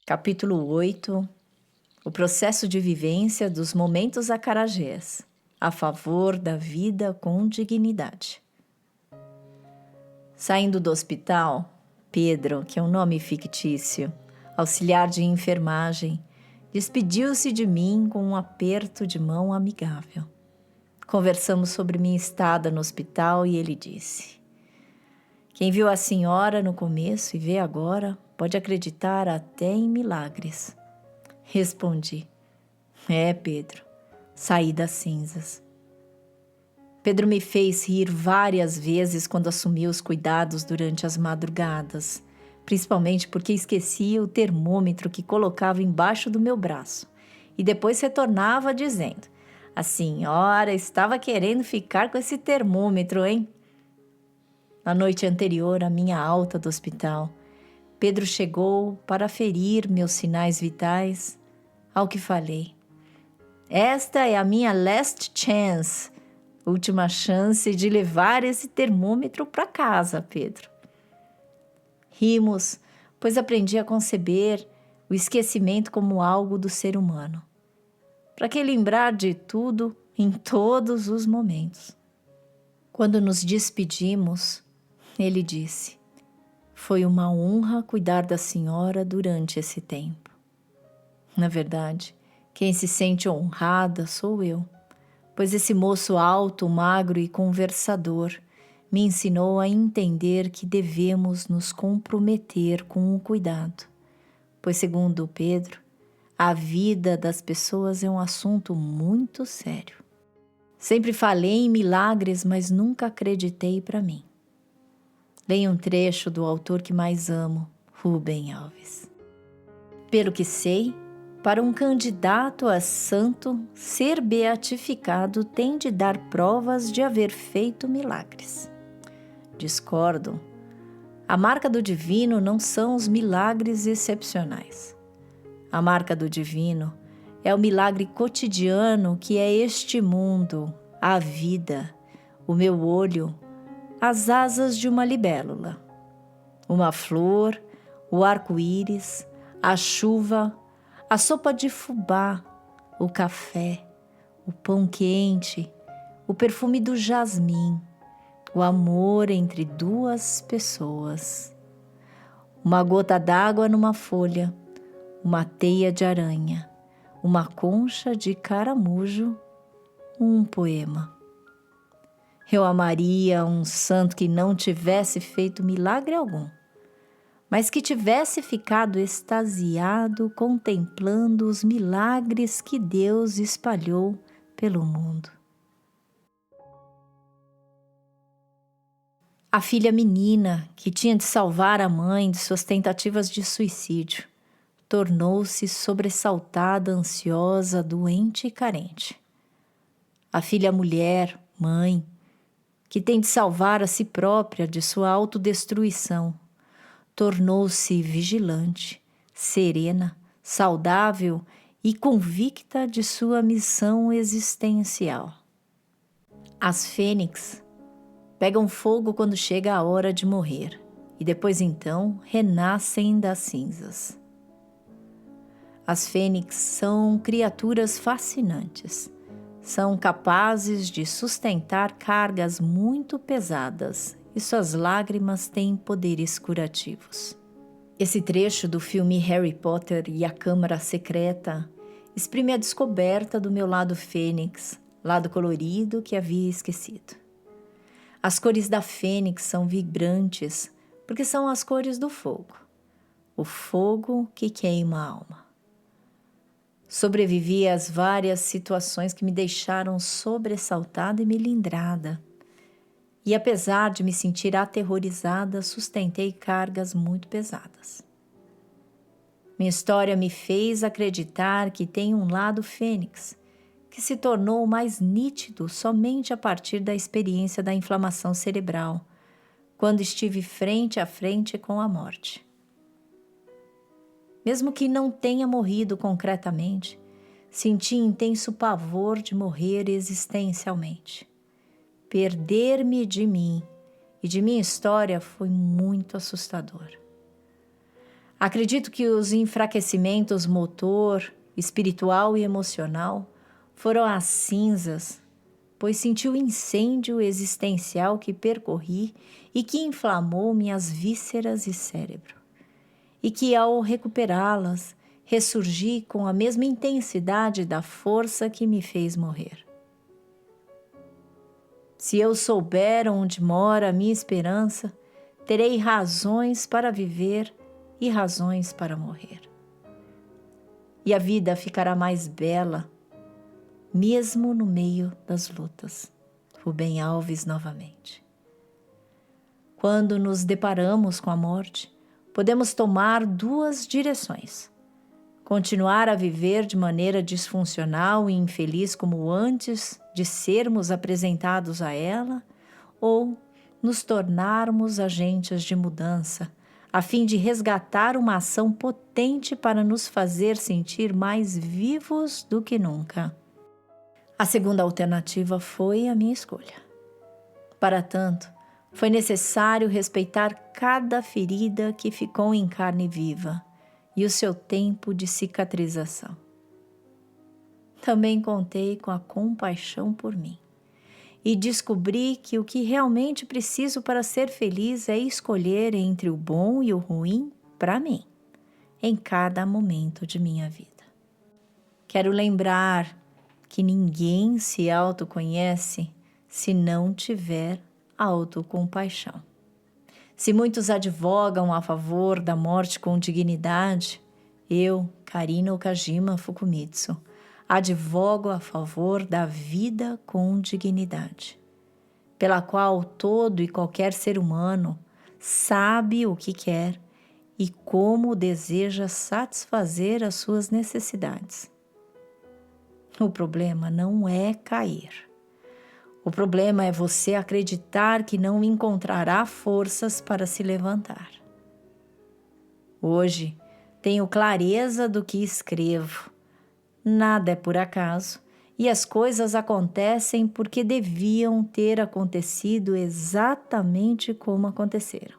Capítulo 8. O processo de vivência dos momentos acarajés, a favor da vida com dignidade. Saindo do hospital, Pedro, que é um nome fictício, auxiliar de enfermagem, despediu-se de mim com um aperto de mão amigável. Conversamos sobre minha estada no hospital e ele disse: "Quem viu a senhora no começo e vê agora pode acreditar até em milagres." Respondi: "É, Pedro, saí das cinzas." Pedro me fez rir várias vezes quando assumi os cuidados durante as madrugadas, principalmente porque esquecia o termômetro que colocava embaixo do meu braço e depois retornava dizendo: "A senhora estava querendo ficar com esse termômetro, hein?" Na noite anterior à minha alta do hospital, Pedro chegou para aferir meus sinais vitais, ao que falei: "Esta é a minha last chance, última chance de levar esse termômetro para casa, Pedro." Rimos, pois aprendi a conceber o esquecimento como algo do ser humano. Para que lembrar de tudo em todos os momentos? Quando nos despedimos, ele disse: "Foi uma honra cuidar da senhora durante esse tempo." Na verdade, quem se sente honrada sou eu, pois esse moço alto, magro e conversador me ensinou a entender que devemos nos comprometer com o cuidado, pois, segundo Pedro, a vida das pessoas é um assunto muito sério. Sempre falei em milagres, mas nunca acreditei para mim. Leia um trecho do autor que mais amo, Rubem Alves. "Pelo que sei, para um candidato a santo, ser beatificado tem de dar provas de haver feito milagres." Discordo. A marca do divino não são os milagres excepcionais. A marca do divino é o milagre cotidiano que é este mundo, a vida, o meu olho, as asas de uma libélula, uma flor, o arco-íris, a chuva, a sopa de fubá, o café, o pão quente, o perfume do jasmim, o amor entre duas pessoas, uma gota d'água numa folha, uma teia de aranha, uma concha de caramujo, um poema. Eu amaria um santo que não tivesse feito milagre algum, mas que tivesse ficado extasiado contemplando os milagres que Deus espalhou pelo mundo. A filha menina, que tinha de salvar a mãe de suas tentativas de suicídio, tornou-se sobressaltada, ansiosa, doente e carente. A filha mulher, mãe, que tem de salvar a si própria de sua autodestruição, tornou-se vigilante, serena, saudável e convicta de sua missão existencial. As fênix pegam fogo quando chega a hora de morrer e depois então renascem das cinzas. As fênix são criaturas fascinantes. São capazes de sustentar cargas muito pesadas e suas lágrimas têm poderes curativos. Esse trecho do filme Harry Potter e a Câmara Secreta exprime a descoberta do meu lado fênix, lado colorido que havia esquecido. As cores da fênix são vibrantes porque são as cores do fogo, o fogo que queima a alma. Sobrevivi às várias situações que me deixaram sobressaltada e melindrada. E apesar de me sentir aterrorizada, sustentei cargas muito pesadas. Minha história me fez acreditar que tem um lado fênix, que se tornou mais nítido somente a partir da experiência da inflamação cerebral, quando estive frente a frente com a morte. Mesmo que não tenha morrido concretamente, senti intenso pavor de morrer existencialmente. Perder-me de mim e de minha história foi muito assustador. Acredito que os enfraquecimentos motor, espiritual e emocional foram as cinzas, pois senti o incêndio existencial que percorri e que inflamou minhas vísceras e cérebro, e que ao recuperá-las, ressurgi com a mesma intensidade da força que me fez morrer. Se eu souber onde mora a minha esperança, terei razões para viver e razões para morrer. E a vida ficará mais bela, mesmo no meio das lutas. Rubem Alves novamente. Quando nos deparamos com a morte, podemos tomar duas direções. Continuar a viver de maneira disfuncional e infeliz como antes de sermos apresentados a ela, ou nos tornarmos agentes de mudança, a fim de resgatar uma ação potente para nos fazer sentir mais vivos do que nunca. A segunda alternativa foi a minha escolha. Para tanto, foi necessário respeitar cada ferida que ficou em carne viva e o seu tempo de cicatrização. Também contei com a compaixão por mim e descobri que o que realmente preciso para ser feliz é escolher entre o bom e o ruim para mim, em cada momento de minha vida. Quero lembrar que ninguém se autoconhece se não tiver autocompaixão. Se muitos advogam a favor da morte com dignidade, eu, Karina Okajima Fukumitsu, advogo a favor da vida com dignidade, pela qual todo e qualquer ser humano sabe o que quer e como deseja satisfazer as suas necessidades. O problema não é cair. O problema é você acreditar que não encontrará forças para se levantar. Hoje, tenho clareza do que escrevo. Nada é por acaso e as coisas acontecem porque deviam ter acontecido exatamente como aconteceram.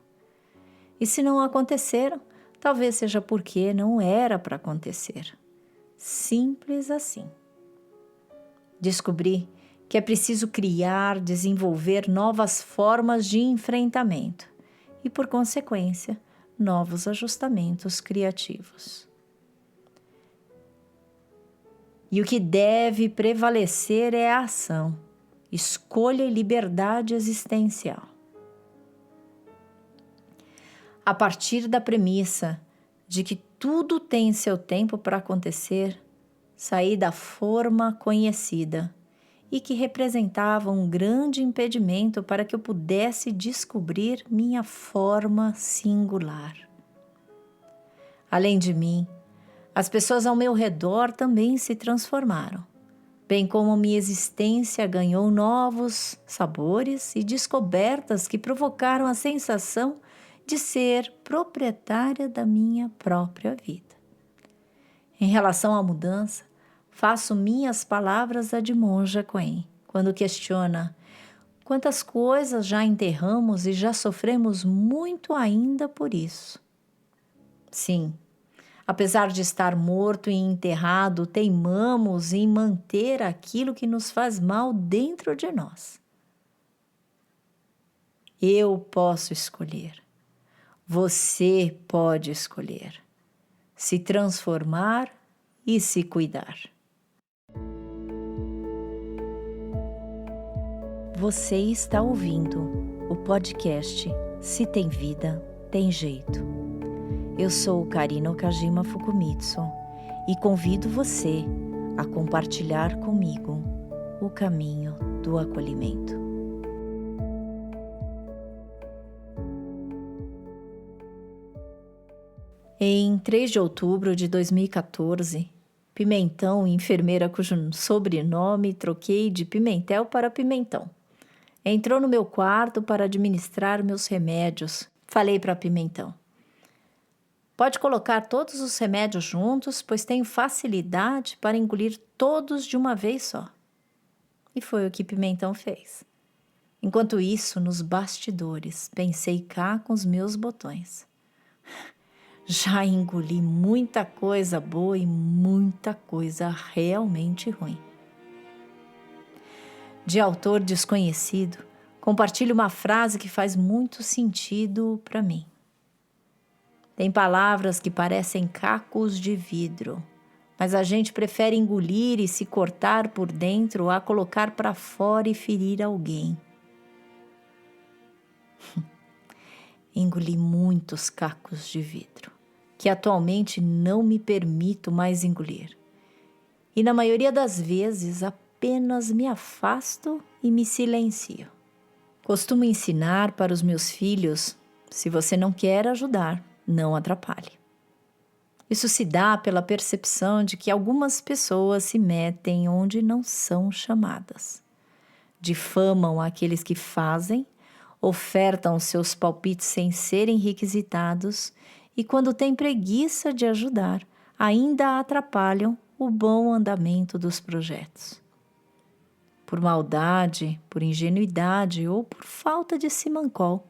E se não aconteceram, talvez seja porque não era para acontecer. Simples assim. Descobri que é preciso criar, desenvolver novas formas de enfrentamento e, por consequência, novos ajustamentos criativos. E o que deve prevalecer é a ação, escolha e liberdade existencial. A partir da premissa de que tudo tem seu tempo para acontecer, saí da forma conhecida e que representava um grande impedimento para que eu pudesse descobrir minha forma singular. Além de mim, as pessoas ao meu redor também se transformaram, bem como minha existência ganhou novos sabores e descobertas que provocaram a sensação de ser proprietária da minha própria vida. Em relação à mudança, faço minhas palavras a de Monja Coen, quando questiona quantas coisas já enterramos e já sofremos muito ainda por isso. Sim, apesar de estar morto e enterrado, teimamos em manter aquilo que nos faz mal dentro de nós. Eu posso escolher. Você pode escolher. Se transformar e se cuidar. Você está ouvindo o podcast Se Tem Vida, Tem Jeito. Eu sou Karina Okajima Fukumitsu e convido você a compartilhar comigo o caminho do acolhimento. Em 3 de outubro de 2014, Pimentão, enfermeira cujo sobrenome troquei de Pimentel para Pimentão, entrou no meu quarto para administrar meus remédios. Falei para Pimentão: pode colocar todos os remédios juntos, pois tenho facilidade para engolir todos de uma vez só. E foi o que Pimentão fez. Enquanto isso, nos bastidores, pensei cá com os meus botões. Já engoli muita coisa boa e muita coisa realmente ruim. De autor desconhecido, compartilho uma frase que faz muito sentido para mim. Tem palavras que parecem cacos de vidro, mas a gente prefere engolir e se cortar por dentro a colocar para fora e ferir alguém. Engoli muitos cacos de vidro, que atualmente não me permito mais engolir. E na maioria das vezes apenas me afasto e me silencio. Costumo ensinar para os meus filhos: se você não quer ajudar, não atrapalhe. Isso se dá pela percepção de que algumas pessoas se metem onde não são chamadas. Difamam aqueles que fazem, ofertam seus palpites sem serem requisitados e, quando têm preguiça de ajudar, ainda atrapalham o bom andamento dos projetos. Por maldade, por ingenuidade ou por falta de simancol,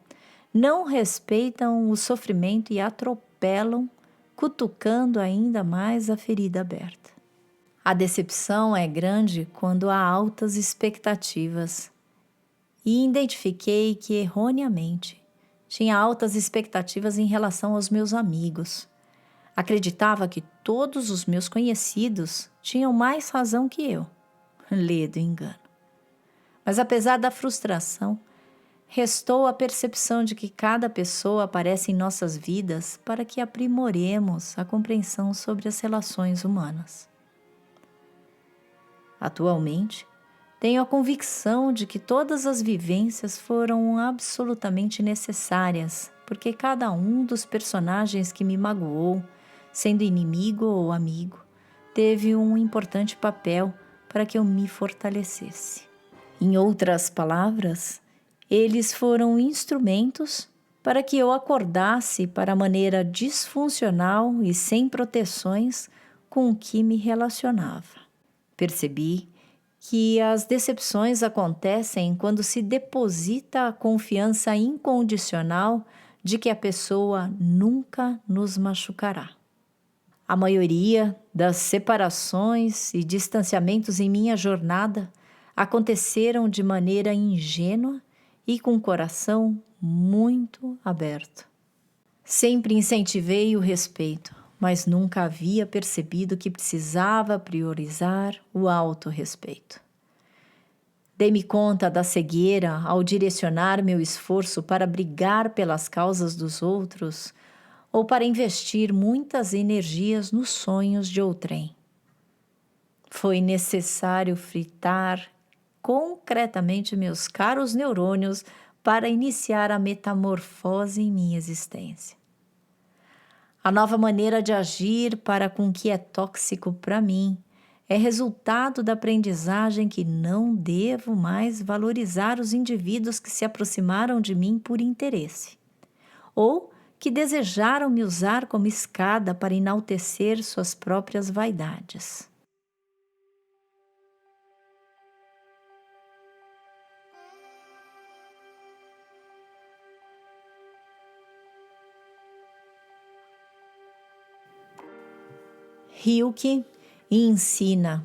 não respeitam o sofrimento e atropelam, cutucando ainda mais a ferida aberta. A decepção é grande quando há altas expectativas. E identifiquei que, erroneamente, tinha altas expectativas em relação aos meus amigos. Acreditava que todos os meus conhecidos tinham mais razão que eu. Ledo engano. Mas apesar da frustração, restou a percepção de que cada pessoa aparece em nossas vidas para que aprimoremos a compreensão sobre as relações humanas. Atualmente, tenho a convicção de que todas as vivências foram absolutamente necessárias, porque cada um dos personagens que me magoou, sendo inimigo ou amigo, teve um importante papel para que eu me fortalecesse. Em outras palavras, eles foram instrumentos para que eu acordasse para a maneira disfuncional e sem proteções com que me relacionava. Percebi que as decepções acontecem quando se deposita a confiança incondicional de que a pessoa nunca nos machucará. A maioria das separações e distanciamentos em minha jornada aconteceram de maneira ingênua e com o coração muito aberto. Sempre incentivei o respeito, mas nunca havia percebido que precisava priorizar o autorrespeito. Dei-me conta da cegueira ao direcionar meu esforço para brigar pelas causas dos outros ou para investir muitas energias nos sonhos de outrem. Foi necessário fritar concretamente meus caros neurônios para iniciar a metamorfose em minha existência. A nova maneira de agir para com o que é tóxico para mim é resultado da aprendizagem que não devo mais valorizar os indivíduos que se aproximaram de mim por interesse, ou que desejaram me usar como escada para enaltecer suas próprias vaidades. Rilke ensina: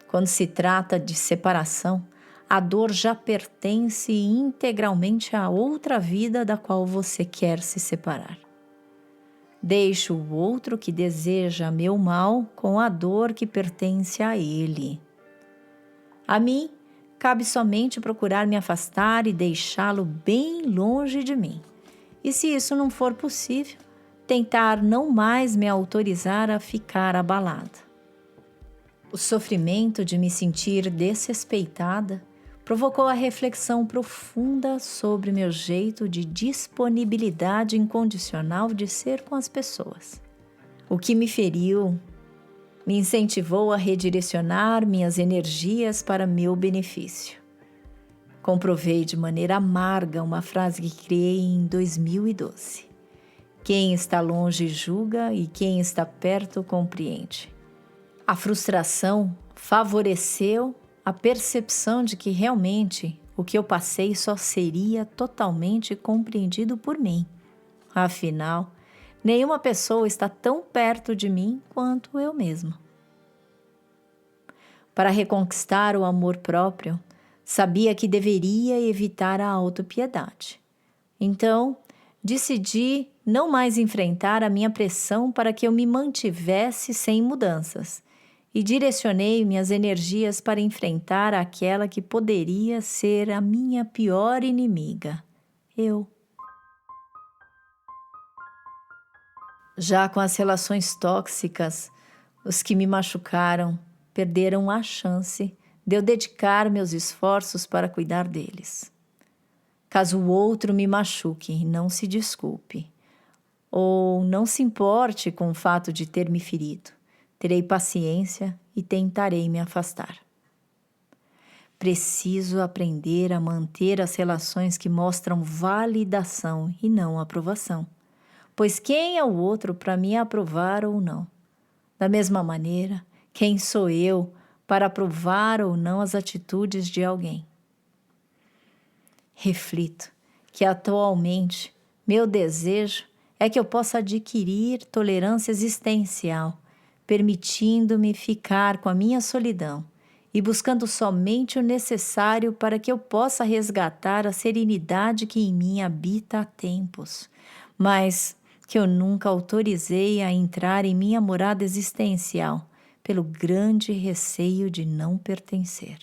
quando se trata de separação, a dor já pertence integralmente a outra vida da qual você quer se separar. Deixo o outro que deseja meu mal com a dor que pertence a ele. A mim, cabe somente procurar me afastar e deixá-lo bem longe de mim. E se isso não for possível, tentar não mais me autorizar a ficar abalada. O sofrimento de me sentir desrespeitada provocou a reflexão profunda sobre meu jeito de disponibilidade incondicional de ser com as pessoas. O que me feriu me incentivou a redirecionar minhas energias para meu benefício. Comprovei de maneira amarga uma frase que criei em 2012. Quem está longe julga e quem está perto compreende. A frustração favoreceu a percepção de que realmente o que eu passei só seria totalmente compreendido por mim. Afinal, Nenhuma pessoa está tão perto de mim quanto eu mesma. Para reconquistar o amor próprio, sabia que deveria evitar a autopiedade. Então, decidi não mais enfrentar a minha pressão para que eu me mantivesse sem mudanças e direcionei minhas energias para enfrentar aquela que poderia ser a minha pior inimiga, eu. Já com as relações tóxicas, os que me machucaram perderam a chance de eu dedicar meus esforços para cuidar deles. Caso o outro me machuque, não se desculpe, ou não se importe com o fato de ter me ferido. Terei paciência e tentarei me afastar. Preciso aprender a manter as relações que mostram validação e não aprovação. Pois quem é o outro para me aprovar ou não? Da mesma maneira, quem sou eu para aprovar ou não as atitudes de alguém? Reflito que atualmente meu desejo é que eu possa adquirir tolerância existencial, permitindo-me ficar com a minha solidão e buscando somente o necessário para que eu possa resgatar a serenidade que em mim habita há tempos, mas que eu nunca autorizei a entrar em minha morada existencial pelo grande receio de não pertencer.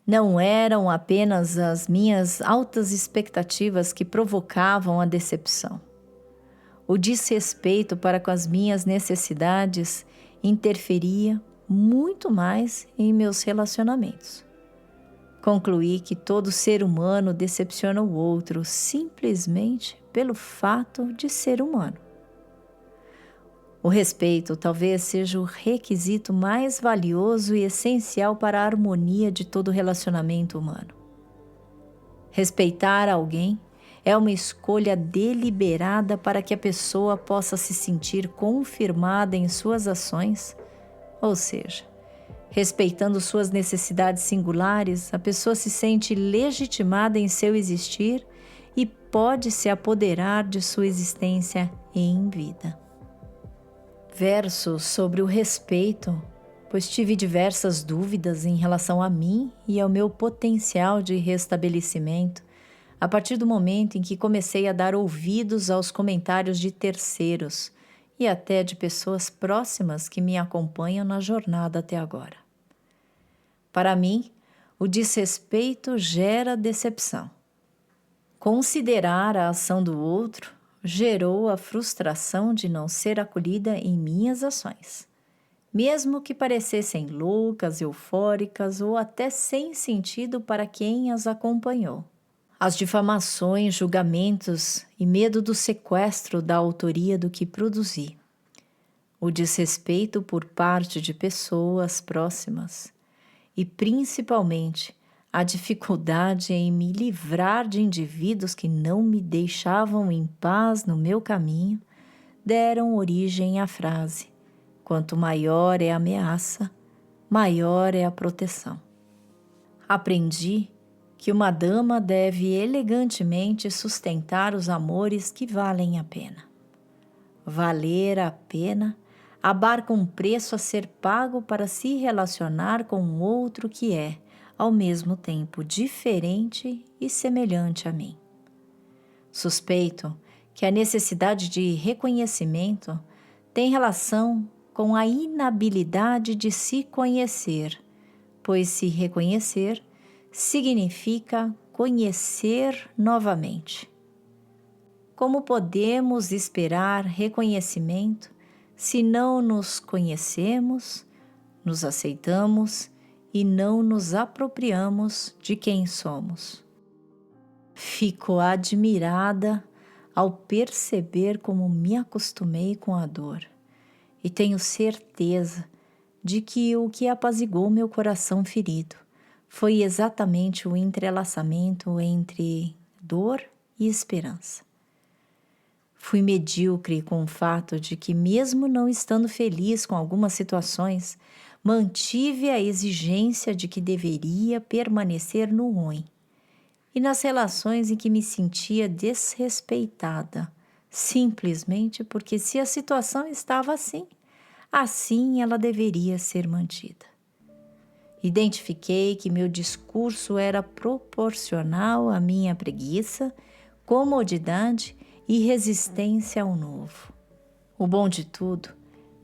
Não eram apenas as minhas altas expectativas que provocavam a decepção. O desrespeito para com as minhas necessidades interferia muito mais em meus relacionamentos. Concluí que todo ser humano decepciona o outro simplesmente pelo fato de ser humano. O respeito talvez seja o requisito mais valioso e essencial para a harmonia de todo relacionamento humano. Respeitar alguém é uma escolha deliberada para que a pessoa possa se sentir confirmada em suas ações, ou seja, respeitando suas necessidades singulares, a pessoa se sente legitimada em seu existir e pode se apoderar de sua existência em vida. Verso sobre o respeito, pois tive diversas dúvidas em relação a mim e ao meu potencial de restabelecimento, a partir do momento em que comecei a dar ouvidos aos comentários de terceiros e até de pessoas próximas que me acompanham na jornada até agora. Para mim, o desrespeito gera decepção. Considerar a ação do outro gerou a frustração de não ser acolhida em minhas ações, mesmo que parecessem loucas, eufóricas ou até sem sentido para quem as acompanhou. As difamações, julgamentos e medo do sequestro da autoria do que produzi. O desrespeito por parte de pessoas próximas e, principalmente, a dificuldade em me livrar de indivíduos que não me deixavam em paz no meu caminho, deram origem à frase: quanto maior é a ameaça, maior é a proteção. Aprendi que uma dama deve elegantemente sustentar os amores que valem a pena. Valer a pena abarca um preço a ser pago para se relacionar com um outro que é, ao mesmo tempo, diferente e semelhante a mim. Suspeito que a necessidade de reconhecimento tem relação com a inabilidade de se conhecer, pois se reconhecer significa conhecer novamente. Como podemos esperar reconhecimento se não nos conhecemos, nos aceitamos e não nos apropriamos de quem somos? Fico admirada ao perceber como me acostumei com a dor e tenho certeza de que o que apaziguou meu coração ferido foi exatamente o entrelaçamento entre dor e esperança. Fui medíocre com o fato de que, mesmo não estando feliz com algumas situações, mantive a exigência de que deveria permanecer no ruim. E nas relações em que me sentia desrespeitada, simplesmente porque se a situação estava assim, assim ela deveria ser mantida. Identifiquei que meu discurso era proporcional à minha preguiça, comodidade e resistência ao novo. O bom de tudo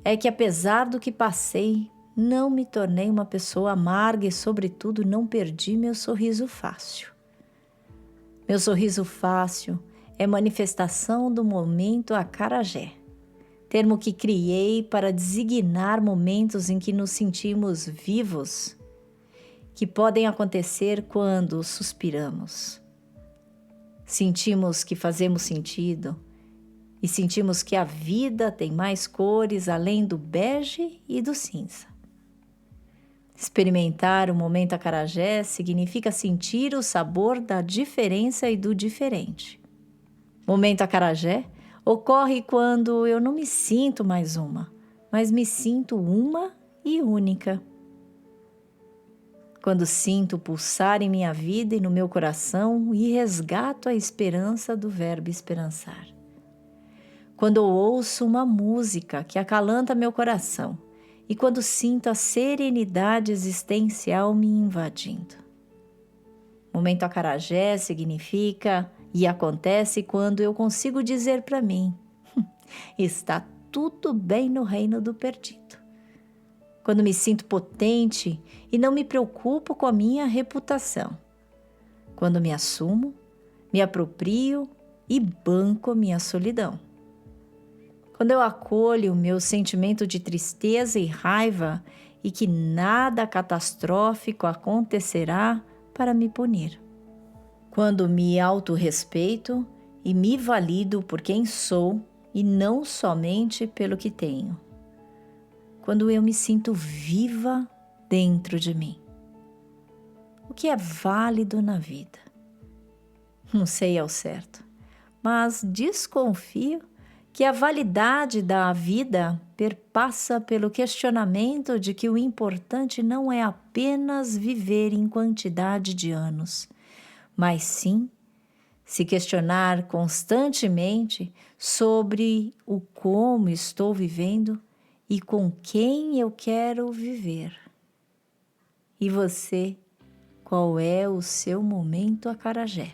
é que, apesar do que passei, não me tornei uma pessoa amarga e, sobretudo, não perdi meu sorriso fácil. Meu sorriso fácil é manifestação do momento acarajé, termo que criei para designar momentos em que nos sentimos vivos, que podem acontecer quando suspiramos. Sentimos que fazemos sentido e sentimos que a vida tem mais cores além do bege e do cinza. Experimentar o momento acarajé significa sentir o sabor da diferença e do diferente. Momento acarajé ocorre quando eu não me sinto mais uma, mas me sinto uma e única. Quando sinto pulsar em minha vida e no meu coração e resgato a esperança do verbo esperançar. Quando eu ouço uma música que acalanta meu coração e quando sinto a serenidade existencial me invadindo. Momento acarajé significa e acontece quando eu consigo dizer para mim, está tudo bem no reino do perdido. Quando me sinto potente e não me preocupo com a minha reputação. Quando me assumo, me aproprio e banco a minha solidão. Quando eu acolho o meu sentimento de tristeza e raiva e que nada catastrófico acontecerá para me punir. Quando me autorrespeito e me valido por quem sou e não somente pelo que tenho. Quando eu me sinto viva dentro de mim. O que é válido na vida? Não sei ao certo, mas desconfio que a validade da vida perpassa pelo questionamento de que o importante não é apenas viver em quantidade de anos, mas sim se questionar constantemente sobre o como estou vivendo e com quem eu quero viver. E você, qual é o seu momento acarajé?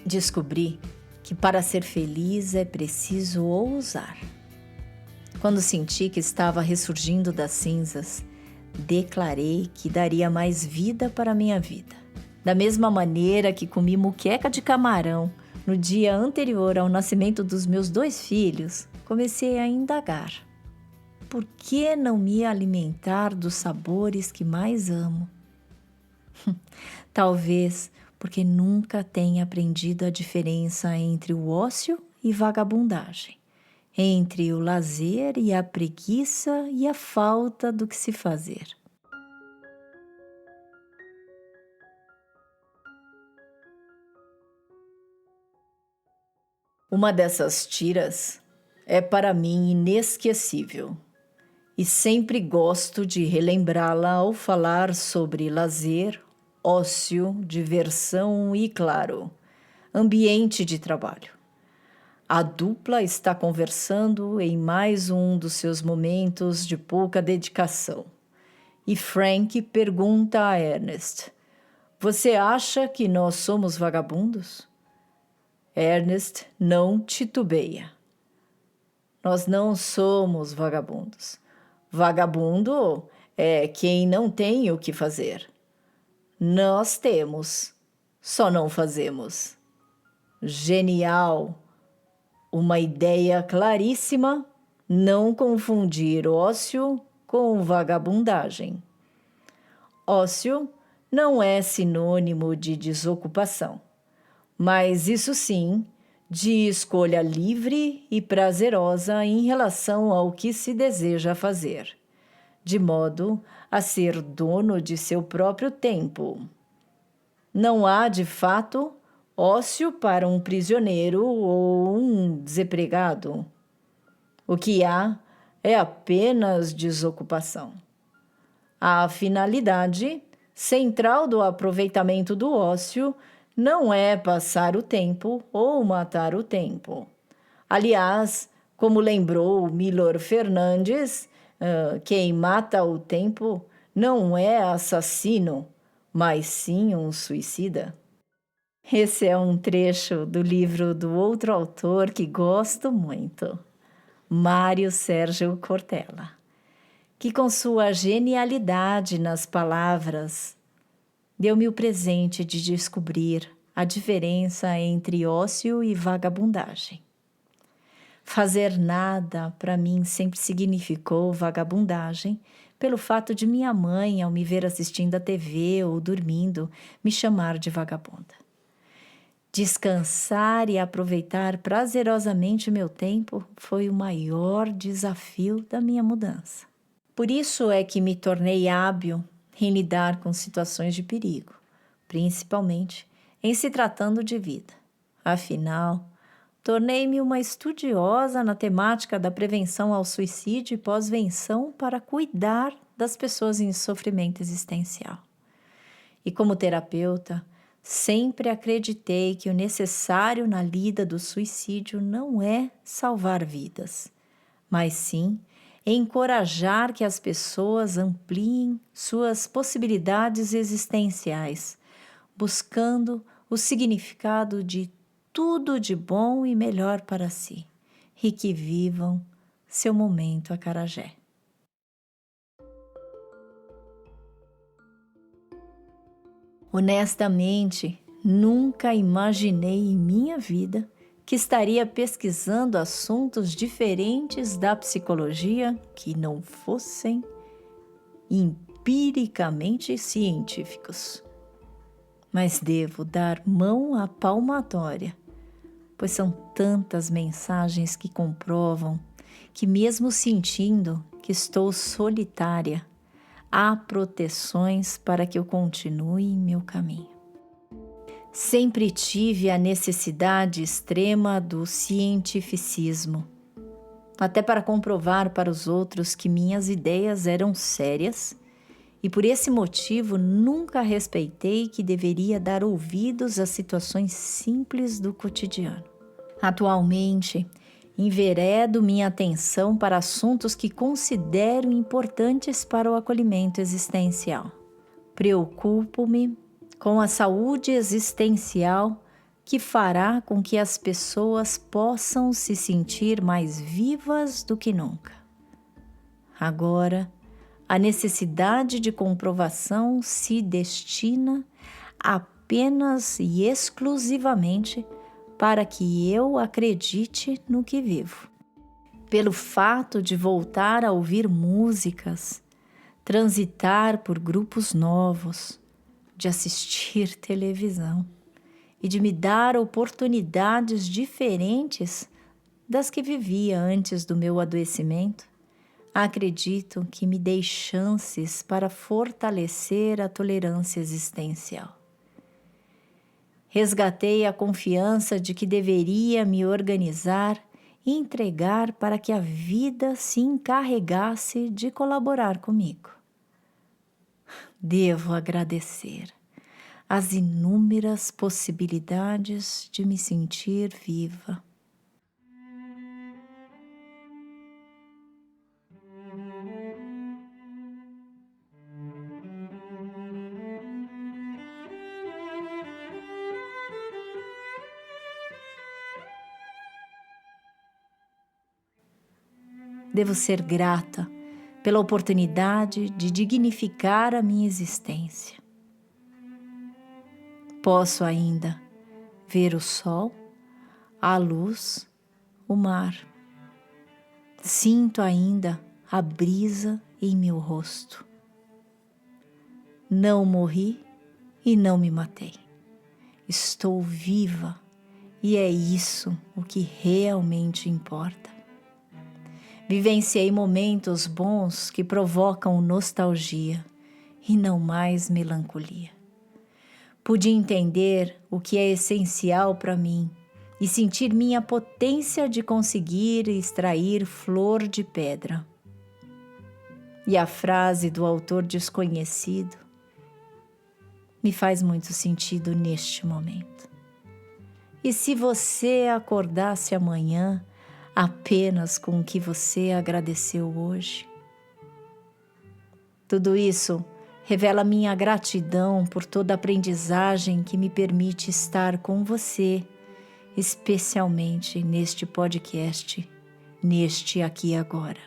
Descobri que para ser feliz é preciso ousar. Quando senti que estava ressurgindo das cinzas, declarei que daria mais vida para a minha vida. Da mesma maneira que comi muqueca de camarão no dia anterior ao nascimento dos meus 2 filhos, comecei a indagar. Por que não me alimentar dos sabores que mais amo? Talvez porque nunca tenha aprendido a diferença entre o ócio e vagabundagem, entre o lazer e a preguiça e a falta do que se fazer. Uma dessas tiras é para mim inesquecível e sempre gosto de relembrá-la ao falar sobre lazer, ócio, diversão e, claro, ambiente de trabalho. A dupla está conversando em mais um dos seus momentos de pouca dedicação. E Frank pergunta a Ernest: "Você acha que nós somos vagabundos?" Ernest não titubeia. Nós não somos vagabundos. Vagabundo é quem não tem o que fazer. Nós temos, só não fazemos. Genial! Uma ideia claríssima, não confundir ócio com vagabundagem. Ócio não é sinônimo de desocupação, mas isso sim, de escolha livre e prazerosa em relação ao que se deseja fazer, de modo a ser dono de seu próprio tempo. Não há, de fato, ócio para um prisioneiro ou um desempregado. O que há é apenas desocupação. A finalidade central do aproveitamento do ócio não é passar o tempo ou matar o tempo. Aliás, como lembrou Milor Fernandes, quem mata o tempo não é assassino, mas sim um suicida. Esse é um trecho do livro do outro autor que gosto muito, Mário Sérgio Cortella, que com sua genialidade nas palavras deu-me o presente de descobrir a diferença entre ócio e vagabundagem. Fazer nada para mim sempre significou vagabundagem, pelo fato de minha mãe, ao me ver assistindo a TV ou dormindo, me chamar de vagabunda. Descansar e aproveitar prazerosamente meu tempo foi o maior desafio da minha mudança. Por isso é que me tornei hábil em lidar com situações de perigo, principalmente em se tratando de vida. Afinal, tornei-me uma estudiosa na temática da prevenção ao suicídio e pós-venção para cuidar das pessoas em sofrimento existencial. E como terapeuta, sempre acreditei que o necessário na lida do suicídio não é salvar vidas, mas sim encorajar que as pessoas ampliem suas possibilidades existenciais, buscando o significado de tudo de bom e melhor para si, e que vivam seu momento acarajé. Honestamente, nunca imaginei em minha vida que estaria pesquisando assuntos diferentes da psicologia que não fossem empiricamente científicos. Mas devo dar mão à palmatória, pois são tantas mensagens que comprovam que, mesmo sentindo que estou solitária, há proteções para que eu continue em meu caminho. Sempre tive a necessidade extrema do cientificismo, até para comprovar para os outros que minhas ideias eram sérias, e por esse motivo nunca respeitei que deveria dar ouvidos às situações simples do cotidiano. Atualmente, enveredo minha atenção para assuntos que considero importantes para o acolhimento existencial. Preocupo-me com a saúde existencial que fará com que as pessoas possam se sentir mais vivas do que nunca. Agora, a necessidade de comprovação se destina apenas e exclusivamente para que eu acredite no que vivo. Pelo fato de voltar a ouvir músicas, transitar por grupos novos, de assistir televisão e de me dar oportunidades diferentes das que vivia antes do meu adoecimento, acredito que me dei chances para fortalecer a tolerância existencial. Resgatei a confiança de que deveria me organizar e entregar para que a vida se encarregasse de colaborar comigo. Devo agradecer as inúmeras possibilidades de me sentir viva. Devo ser grata pela oportunidade de dignificar a minha existência. Posso ainda ver o sol, a luz, o mar. Sinto ainda a brisa em meu rosto. Não morri e não me matei. Estou viva e é isso o que realmente importa. Vivenciei momentos bons que provocam nostalgia e não mais melancolia. Pude entender o que é essencial para mim e sentir minha potência de conseguir extrair flor de pedra. E a frase do autor desconhecido me faz muito sentido neste momento. E se você acordasse amanhã apenas com o que você agradeceu hoje? Tudo isso revela minha gratidão por toda a aprendizagem que me permite estar com você, especialmente neste podcast, neste aqui e agora.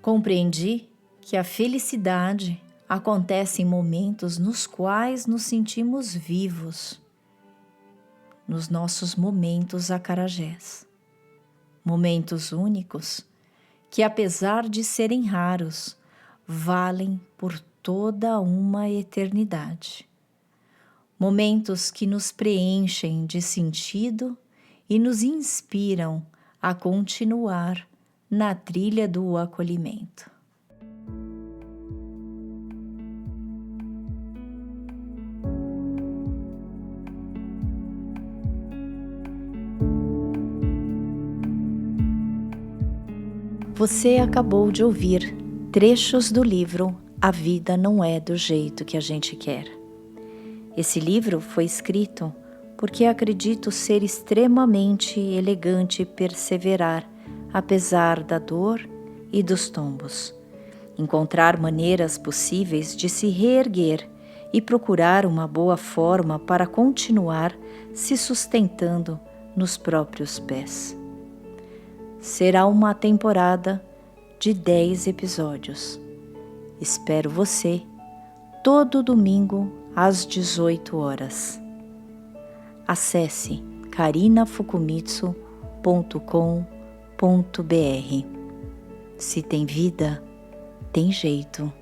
Compreendi que a felicidade acontece em momentos nos quais nos sentimos vivos, nos nossos momentos acarajés. Momentos únicos que, apesar de serem raros, valem por toda uma eternidade. Momentos que nos preenchem de sentido e nos inspiram a continuar na trilha do acolhimento. Você acabou de ouvir trechos do livro A Vida Não É do Jeito que a Gente Quer. Esse livro foi escrito porque acredito ser extremamente elegante perseverar, apesar da dor e dos tombos. Encontrar maneiras possíveis de se reerguer e procurar uma boa forma para continuar se sustentando nos próprios pés. Será uma temporada de 10 episódios. Espero você todo domingo às 18 horas. Acesse karinafukumitsu.com.br. Se tem vida, tem jeito.